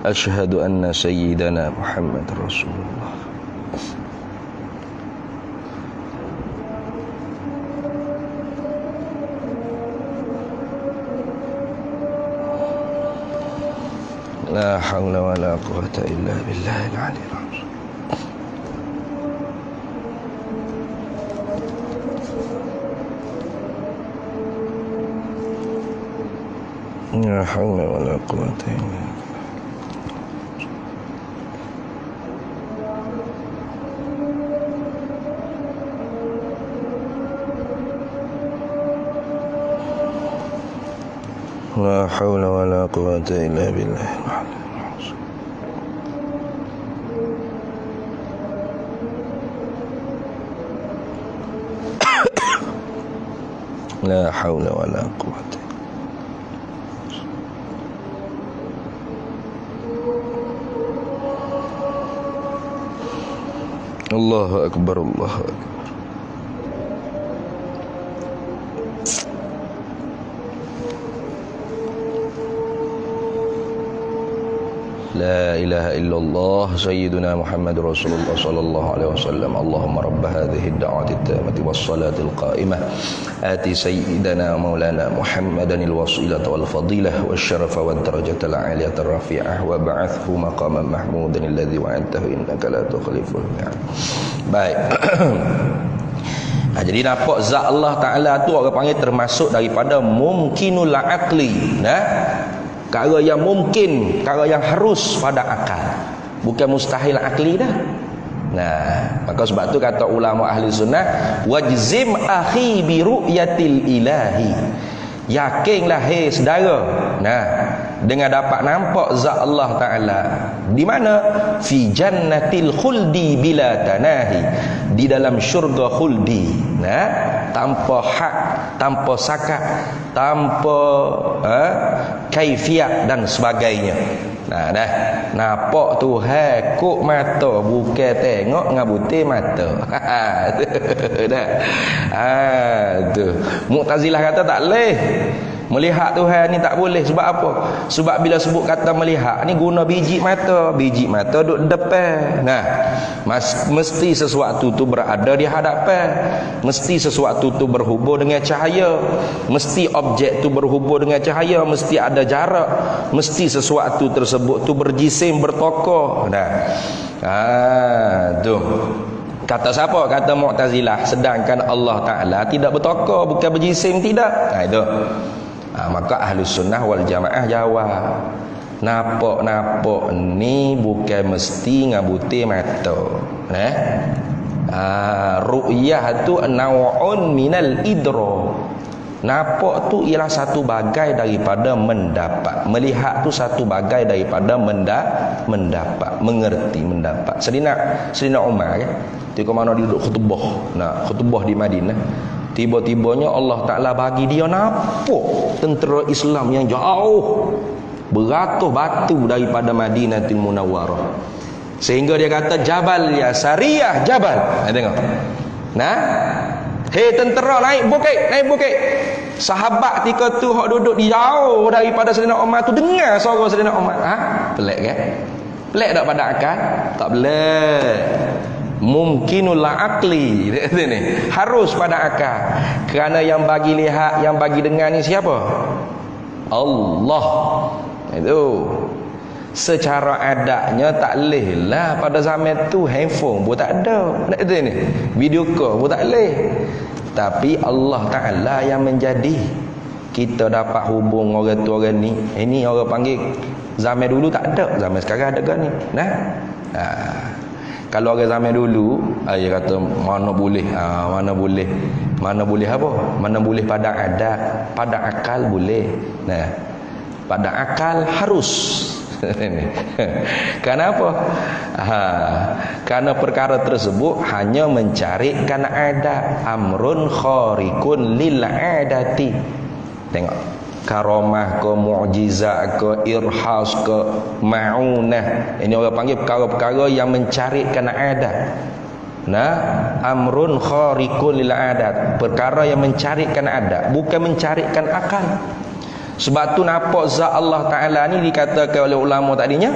Asyhadu anna sayyidana Muhammad Rasulullah. La hawla wa la quwwata illa billahil aliyyil azim. La hawla wa la quwwata illa billah. La hawla wa la quwwata illa billah. La hawla wa la quwwata. Allahu Akbar, Allahu Akbar. لا إله إلا الله سيدنا محمد رسول الله صلى الله عليه وسلم اللهم رب هذه الدعوة التامة والصلاة القائمة آت سيدنا مولانا محمدا الوسيلة والفضيلة والشرف والدرجة العالية الرفيعة وبعثه مقاما محمودا الذي وعدته إنك لا تخلف الميعاد. Baik. Nah, jadi nampak zat Allah Ta'ala tu orang panggil termasuk daripada mumkinul aqli. Nah, perkara yang mungkin, perkara yang harus pada akal, bukan mustahil akli dah. Nah, maka sebab tu kata ulama ahli sunnah, wajzim akhi bi ru'yatil ilahi. Yakinlah hei saudara, nah, dengan dapat nampak zat Allah Ta'ala. Di mana? Fi jannatil khuldi bila tanahi, di dalam syurga khuldi, nah, tanpa hak, tanpa sakat, tanpa kaifiat dan sebagainya. Nah, dah nampak Tuhan kok mata, bukan tengok ngabuti mata. Dah. Tu. Mu'tazilah kata tak boleh. Melihat Tuhan ni tak boleh. Sebab apa? Sebab bila sebut kata melihat ni guna biji mata. Biji mata duduk depan. Nah, mesti sesuatu tu berada di hadapan. Mesti sesuatu tu berhubung dengan cahaya. Mesti objek tu berhubung dengan cahaya. Mesti ada jarak. Mesti sesuatu tersebut tu berjisim, bertokoh. Nah. Tu. Kata siapa? Kata Mu'tazilah. Sedangkan Allah Ta'ala tidak bertokoh, bukan berjisim, tidak. Nah, itu. Maka Ahlus Sunnah wal Jamaah jawab, nampak ni bukan mesti ngabuti mata. Ru'yah tu naw'un minal idra. Nampak tu ialah satu bagai daripada mendapat. Melihat tu satu bagai daripada mendapat, mengerti, mendapat. Sedina Umar kan, ketika mana dia duduk khutbah. Nah, khutbah di Madinah. Tiba-tibanya Allah Ta'ala bagi dia nampak tentera Islam yang jauh beratus batu daripada Madinatul Munawwarah. Sehingga dia kata, Jabal ya Sariyah Jabal. Tengok. Nah, hei tentera, naik bukit. Sahabat ketika tu hok duduk di jauh daripada Sayyidina Umar tu dengar suara Sayyidina Umar. Pelik kan? Pelik tak pada akal? Tak pelik. Mumkinul aqli ni harus pada akal. Kerana yang bagi lihat, yang bagi dengar ni siapa? Allah. Itu secara adatnya tak leh lah pada zaman tu handphone pun tak ada. Nak itu ni. Video call pun tak leh. Tapi Allah Ta'ala yang menjadi kita dapat hubung orang tu orang ni. Ini orang panggil zaman dulu tak ada, zaman sekarang ada kan ni. Nah. Kalau orang zaman dulu, dia kata mana boleh apa? Mana boleh pada adat, pada akal boleh. Nah, pada akal harus. Kenapa? Karena perkara tersebut hanya mencarikan adat. Amrun khariqun lil adati. Tengok. Karamah ke, mukjizat ke, irhas ke, ma'unah. Ini orang panggil perkara-perkara yang mencarikan adat. Nah, amrun khariqun lil adat. Perkara yang mencarikan adat, bukan mencarikan akal. Sebab tu nampak zat Allah Ta'ala ni dikatakan oleh ulama tadinya,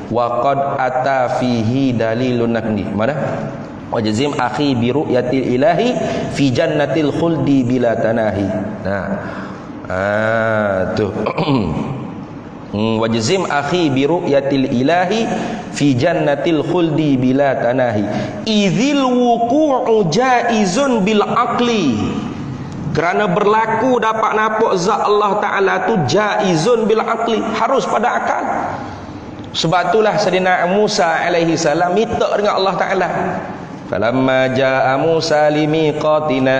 wa qad ata fihi dalilun naqli. Mana? Wajzim akhi bi ru'yatil ilahi fi jannatil khuldi bila tanahi. Nah, tu wajzim akhi bi ru'yatil ilahi fi jannatil khuldi bila tanahi idzil wuqu'u jaizun bil aqli. Kerana berlaku dapat nampak zat Allah Ta'ala tu jaizun bil aqli, harus pada akal. Sebab itulah Sayyidina Musa alaihi salam minta dengan Allah Ta'ala. Falamma jaa Musa limiqatina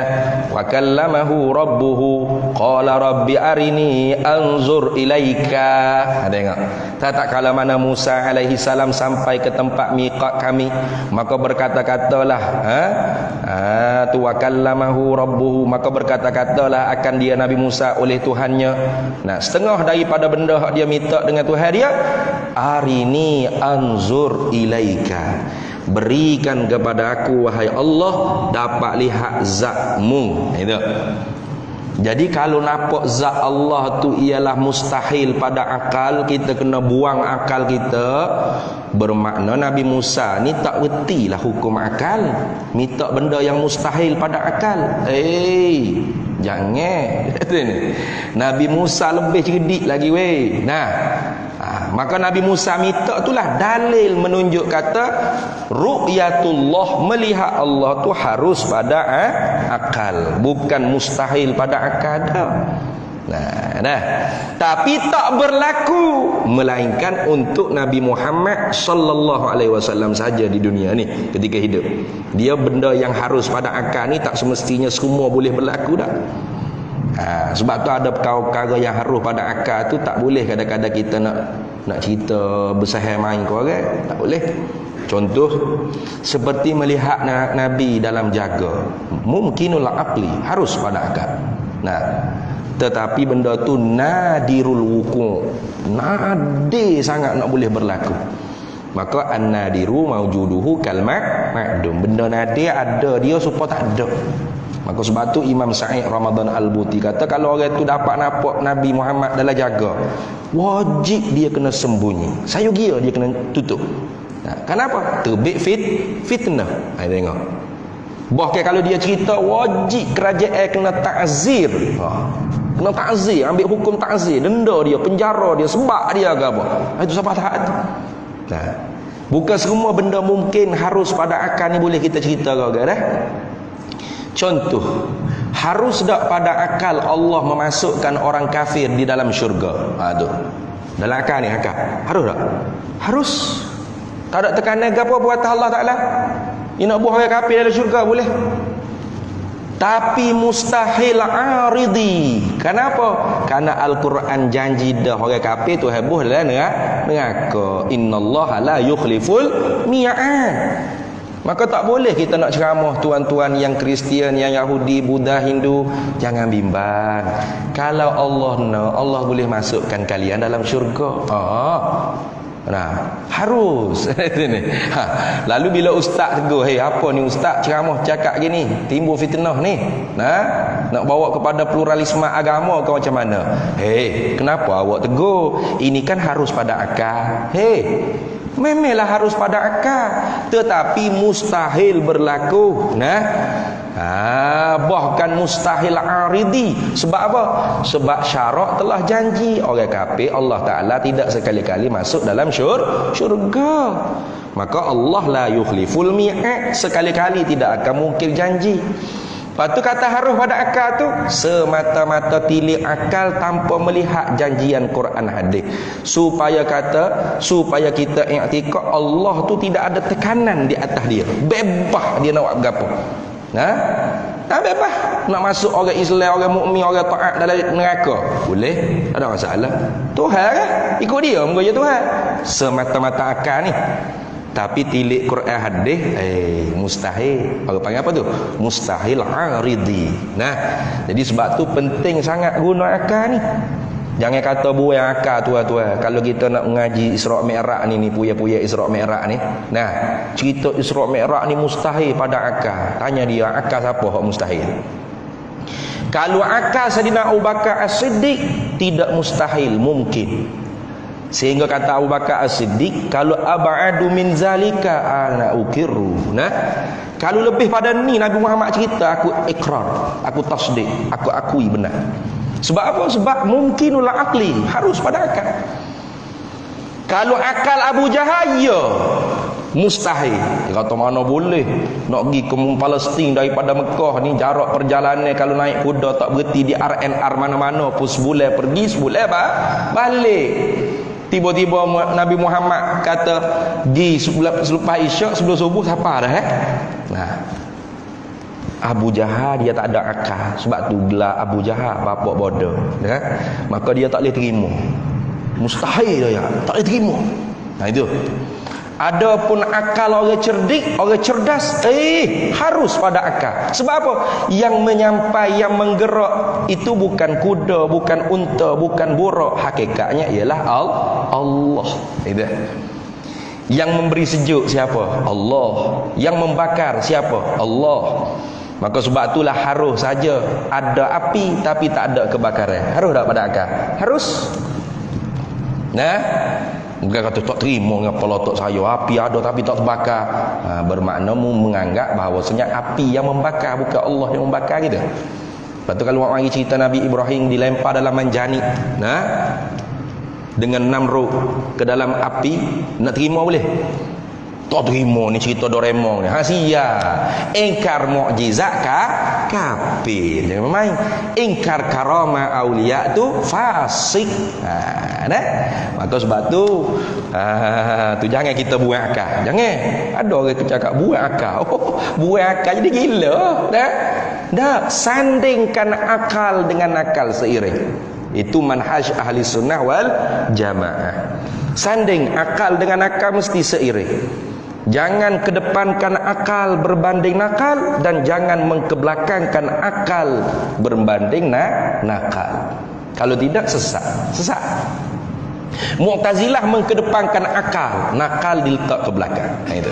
wa kallamahu rabbuhu qala rabbi arini anzur ilaika. Tengok. Tak kala mana Musa alaihi salam sampai ke tempat miqat kami, maka berkata-katalah tu wa kallamahu rabbuhu, maka berkata-katalah akan dia Nabi Musa oleh Tuhannya. Nah, setengah daripada benda hak dia minta dengan Tuhan dia, arini anzur ilaika, berikan kepada aku wahai Allah dapat lihat zatmu. Itu. Jadi kalau nampak zat Allah tu ialah mustahil pada akal, kita kena buang akal kita. Bermakna Nabi Musa ni tak retilah hukum akal, minta benda yang mustahil pada akal. Jangan. Nabi Musa lebih cerdik lagi weh. Maka Nabi Musa minta itulah dalil menunjuk kata ru'yatullah, melihat Allah tu harus pada akal, bukan mustahil pada akal. Tapi tak berlaku melainkan untuk Nabi Muhammad sallallahu alaihi wasallam saja di dunia ni ketika hidup. Dia benda yang harus pada akal ni tak semestinya semua boleh berlaku dah. Sebab tu ada perkara-perkara yang harus pada akal tu tak boleh kadang-kadang kita nak cerita bersahar main ke orang, tak boleh. Contoh seperti melihat Nabi dalam jaga, mungkinul aqli, harus pada akal. Tetapi benda tu nadirul wuku', nadir sangat nak boleh berlaku. Maka an-nadiru maujuduhu kalmak ma'dum. Benda nadir ada dia supaya tak ada. Maka sebab tu Imam Sa'id Ramadan Al-Buti kata kalau orang tu dapat nampak Nabi Muhammad dalam jaga, wajib dia kena sembunyi. Sayugia dia kena tutup. Kenapa? Terbit fitnah. Tengok. Bahkan kalau dia cerita, wajib kerajaan kena ta'zir. Kena ta'zir, ambil hukum ta'zir, denda dia, penjara dia, sebab dia ke apa. Itu sebab taat tu. Bukan semua benda mungkin harus pada akal ni boleh kita cerita ke orang dah. Contoh, harus tak pada akal Allah memasukkan orang kafir di dalam syurga? Tu. Dalam akal ni akal. Harus tak? Harus. Tak ada tekanan ke apa buat Allah Ta'ala? Dia nak buang orang kafir dalam syurga boleh. Tapi mustahil aridi. Kenapa? Karena Al-Quran janji dah orang kafir tu heboh dalam neraka. Innallaha la yukhliful mi'ad. Maka tak boleh kita nak ceramah tuan-tuan yang Kristian, yang Yahudi, Buddha, Hindu. Jangan bimbang. Kalau Allah nak, Allah boleh masukkan kalian dalam syurga. Harus. Lalu bila ustaz tegur, apa ni ustaz ceramah cakap gini, timbul fitnah ni. Nak bawa kepada pluralisme agama ke macam mana? Kenapa awak tegur? Ini kan harus pada akal. Memanglah harus pada akal, tetapi mustahil berlaku. Bahkan mustahil aridi. Sebab apa? Sebab syarak telah janji orang kafir Allah Ta'ala tidak sekali-kali masuk dalam syurga. Maka Allah la yukhliful mi'ad, sekali-kali tidak akan mungkir janji. Lepas tu kata harus pada akal tu semata-mata tilik akal tanpa melihat janjian Quran hadis. Supaya kita i'tikad Allah tu tidak ada tekanan di atas dia. Bebas dia nak buat berapa. Bebas nak masuk orang Islam, orang mukmin, orang taat dalam neraka. Boleh, tak ada masalah. Tuhan kan? Ikut dia muka je Tuhan. Semata-mata akal ni. Tapi tilik Quran hadis mustahil. Orang panggil apa tu? Mustahil aridi. Jadi sebab tu penting sangat guna akal ni. Jangan kata buang akal tuan-tuan. Kalau kita nak mengaji Isra' Mi'raj ni puya-puya Isra' Mi'raj ni. Cerita Isra' Mi'raj ni mustahil pada akal. Tanya dia, akal siapa hak mustahil? Kalau akal Sayyidina Abu Bakar As-Siddiq tidak mustahil, mungkin. Sehingga kata Abu Bakar As-Siddiq, kalau ab'adu min zalika ana ukiru. Kalau lebih pada ni Nabi Muhammad cerita, aku ikrar, aku tasdik, aku akui benar. Sebab apa? Sebab mungkinul aqli, harus pada akal. Kalau akal Abu Jahal, ya mustahil. Dia kata mana boleh nak pergi ke Palestin daripada Mekah ni, jarak perjalanan kalau naik kuda tak berhenti di RNR mana-mana pun sebulan pergi, sebulan balik. Tiba-tiba Nabi Muhammad kata di selepas isyak sebelum subuh siapa dah Abu Jahal dia tak ada akal. Sebab tu gelar Abu Jahal bapak bodoh. Maka dia tak boleh terima. Mustahil dia tak boleh terima. Itu. Adapun akal orang cerdik, orang cerdas, harus pada akal. Sebab apa? Yang menyampai, yang menggerak itu bukan kuda, bukan unta, bukan buruk. Hakikatnya ialah Allah. Itu. Yang memberi sejuk siapa? Allah. Yang membakar siapa? Allah. Maka sebab itulah harus saja ada api tapi tak ada kebakaran. Harus tak pada akal? Harus. Nah, bukan kata tak terima dengan kepala otak saya api ada tapi tak terbakar. Bermakna menganggap bahawasanya api yang membakar, bukan Allah yang membakar gitu. Lepas tu kalau mari cerita Nabi Ibrahim dilempar dalam manjani, nah, dengan Namrud ke dalam api, nak terima boleh? Tak terima ni cerita Doraemon ni. Sia. Ingkar mukjizat kafir. Jangan main. Ingkar karama aulia tu fasik. Nah. Maka sebab tu jangan kita buang akal. Jangan. Ada orang cakap buang akal. Oh, buang akal jadi gila. Dah sandingkan akal dengan akal seiring. Itu manhaj ahli sunnah wal jamaah. Sanding akal dengan akal mesti seiring. Jangan kedepankan akal berbanding nakal, dan jangan mengkebelakangkan akal berbanding nakal. Kalau tidak sesat. Mu'tazilah mengkedepankan akal, nakal diletak ke belakang. Itu.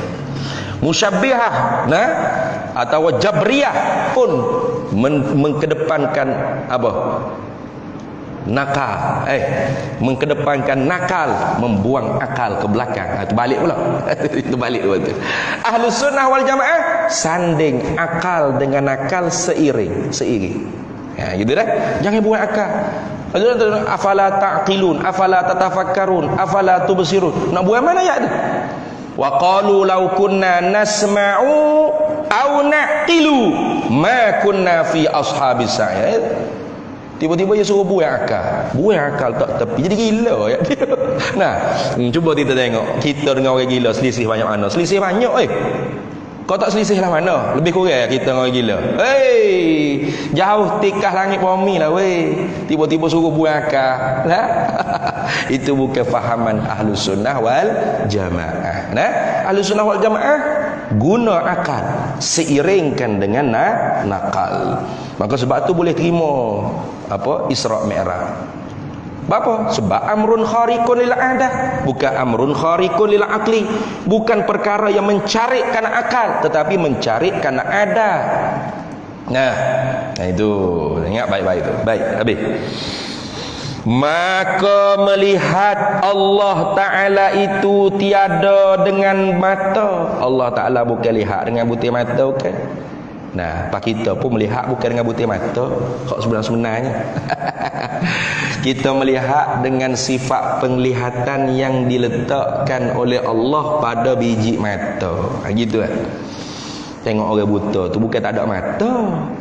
Musyabbihah atau Jabriyah pun mengkedepankan apa? Nakal, mengkedepankan nakal, membuang akal ke belakang. Itu balik pula. Itu balik betul. Ahlus sunnah wal jamaah sanding akal dengan nakal seiring. Ya, gitu dah. Jangan buang akal. Afala taqilun, afala tatafakkarun, afala tubsirun. Nak buang mana ayat tu? Wa qalu law kunna nasma'u aw naqilu ma kunna fi ashabis sa'ir. Tiba-tiba dia suruh buang akal tak tepi, jadi gila ya dia. Nah, cuba kita tengok, kita dengan orang gila selisih banyak mana? Selisih banyak Kau tak selisih lah mana? Lebih kurang kita dengan orang gila. Jauh tikah langit bumi lah weh. Tiba-tiba suruh buang akal. Nah, itu bukan fahaman Ahlus Sunnah wal Jamaah. Nah, Ahlus Sunnah wal Jamaah guna akal seiringkan dengan nakal. Maka sebab tu boleh terima apa Isra' Mi'raj. Apa? Sebab amrun khariqun lil adah, bukan amrun khariqun lil aqli, bukan perkara yang mencarikan akal tetapi mencarikan adat. Nah, itu ingat baik-baik tu. Baik, habis. Maka melihat Allah Ta'ala itu tiada dengan mata. Allah Ta'ala bukan lihat dengan butir mata, bukan. Nah, pak kita pun melihat bukan dengan butir mata. Kok sebenarnya kita melihat dengan sifat penglihatan yang diletakkan oleh Allah pada biji mata. Gitu kan. Tengok orang buta tu bukan tak ada mata,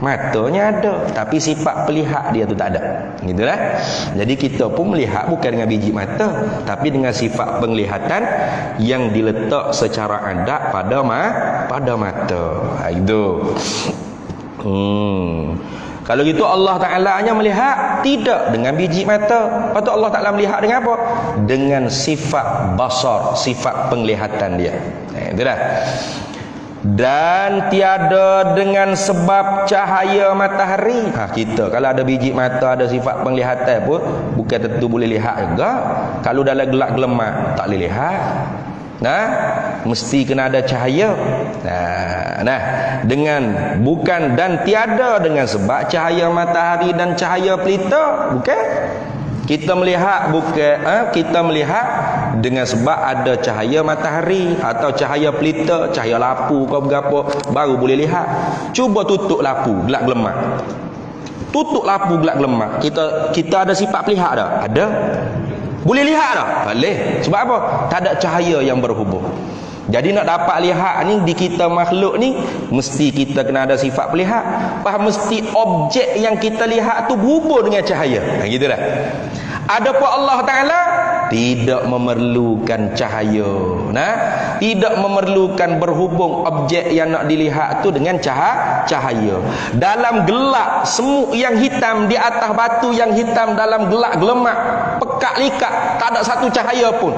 matanya ada, tapi sifat pelihat dia tu tak ada. Gitulah. Jadi kita pun melihat bukan dengan biji mata, tapi dengan sifat penglihatan yang diletak secara adat pada mata. Itu. Kalau gitu Allah Ta'ala hanya melihat tidak dengan biji mata. Lepas tu Allah Ta'ala melihat dengan apa? Dengan sifat basar, sifat penglihatan dia. Itu dah. Dan tiada dengan sebab cahaya matahari. Kita kalau ada biji mata, ada sifat penglihatan pun bukan tentu boleh lihat juga. Kalau dalam gelap gelemak tak boleh lihat. Nah, mesti kena ada cahaya. Nah, dengan bukan dan tiada dengan sebab cahaya matahari dan cahaya pelita, bukan. Kita melihat bukan kita melihat dengan sebab ada cahaya matahari atau cahaya pelita, cahaya lampu kau berapa baru boleh lihat. Cuba tutup lampu gelap gelemak. Tutup lampu gelap gelemak. Kita ada sifat pelihat dah? Ada. Boleh lihat dah? Boleh. Sebab apa? Tak ada cahaya yang berhubung. Jadi nak dapat lihat ni di kita makhluk ni, mesti kita kena ada sifat pelihat. Faham, mesti objek yang kita lihat tu berhubung dengan cahaya. Gitu dah. Adapun Allah Ta'ala tidak memerlukan cahaya. Tidak memerlukan berhubung objek yang nak dilihat tu dengan cahaya. Dalam gelap, semut yang hitam di atas batu yang hitam dalam gelap gelemak, pekat likat, tak ada satu cahaya pun,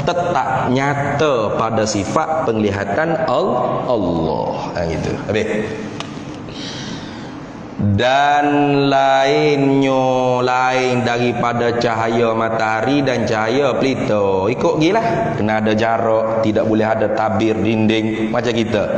tetap nyata pada sifat penglihatan Allah. Gitu. Habis. Dan lain daripada cahaya matahari dan cahaya pelita. Ikut gilah. Kena ada jarak, tidak boleh ada tabir dinding macam kita.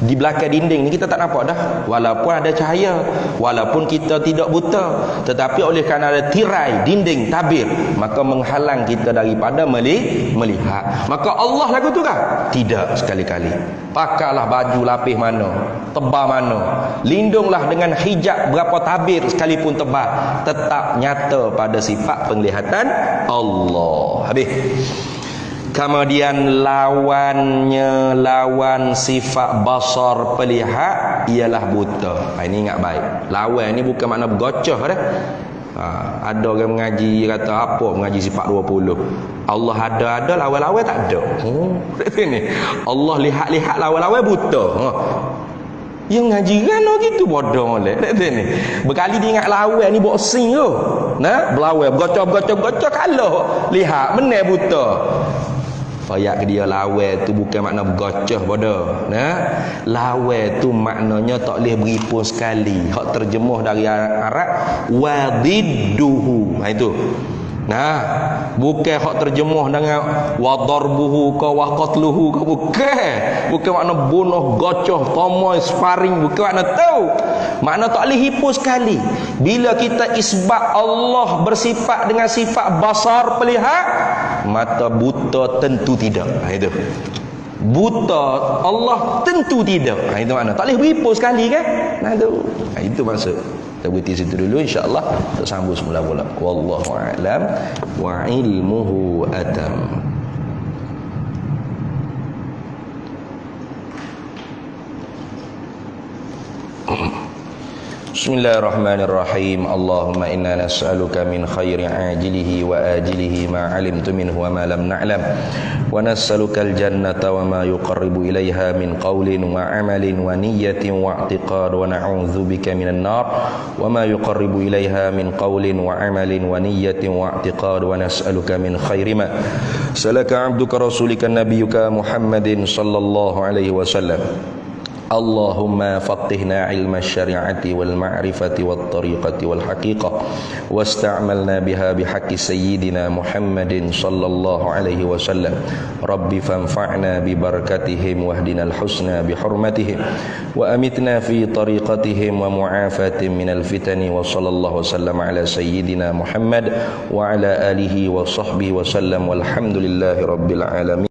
Di belakang dinding ni kita tak nampak dah, walaupun ada cahaya, walaupun kita tidak buta, tetapi oleh kerana ada tirai dinding tabir, maka menghalang kita daripada melihat. Maka Allah lagu tu kah? Tidak sekali-kali. Pakailah baju lapis mana, tebal mana, lindunglah dengan hijab berapa tabir sekalipun tebal, tetap nyata pada sifat penglihatan Allah. Habis. Kemudian lawan sifat basar pelihat ialah buta. Ini ingat baik. Lawan ni bukan makna bergocoh dah. Ada orang mengaji kata apa mengaji sifat 20. Allah ada lawan-lawan tak ada. Ni. Allah lihat-lihat lawan-lawan buta. Yang ngaji kan gitu bodoh molek. Ni. Berkali dia ingat lawan ni boxing tu. Nah, berlawan bergocoh kalau lihat benar buta. Fayak ke dia lawan tu bukan makna bergocoh bodoh. Nah, lawan tu maknanya tak boleh beri pun sekali. Hak terjemuh dari Arab wadidduhu. Itu. Nah, bukan hak terjemuh dengan wadarbuhu ka wa qatluhu ka bukan makna bunuh, gocoh, tomoy, sparring, bukan makna tu. Makna tak boleh hipu sekali. Bila kita isbat Allah bersifat dengan sifat basar pelihat, mata buta tentu tidak. Itu. Buta Allah tentu tidak. Itu makna tak boleh hipu sekali kan? Nah tu. Itu maksud. Kita berhenti situ dulu, insya-Allah kita sambung semula pula. Wallahu a'lam wa ilmuhu atam. Bismillahirrahmanirrahim. Allahumma inna nas'aluka min khairi ajilihi wa ajilihi ma 'alimtu minhu wa ma lam na'lam. Wa nas'aluka al-jannata wa ma yuqarribu ilaiha min qawlin wa 'amalin wa niyyatin wa i'tiqad wa na'udzubika minan nar wa ma yuqarribu ilaiha min qawlin wa 'amalin wa niyyatin wa i'tiqad wa nas'aluka min khairi ma salaka 'abduka rasulika nabiyyuka Muhammadin sallallahu alaihi wasallam. Allahumma faqihna ilma syari'ati wal ma'rifati wat tariqati wal haqiqah wasta'malna biha bihaqqi sayyidina Muhammadin sallallahu alaihi wasallam. Rabbi fanfa'na bi barakatihim wahdinal husna bi hurmatihim wa amitna fi tariqatihim wa mu'afatin minal fitani wa sallallahu wasallam ala sayyidina Muhammad wa ala alihi wa sahbihi wasallam walhamdulillahi rabbil alamin.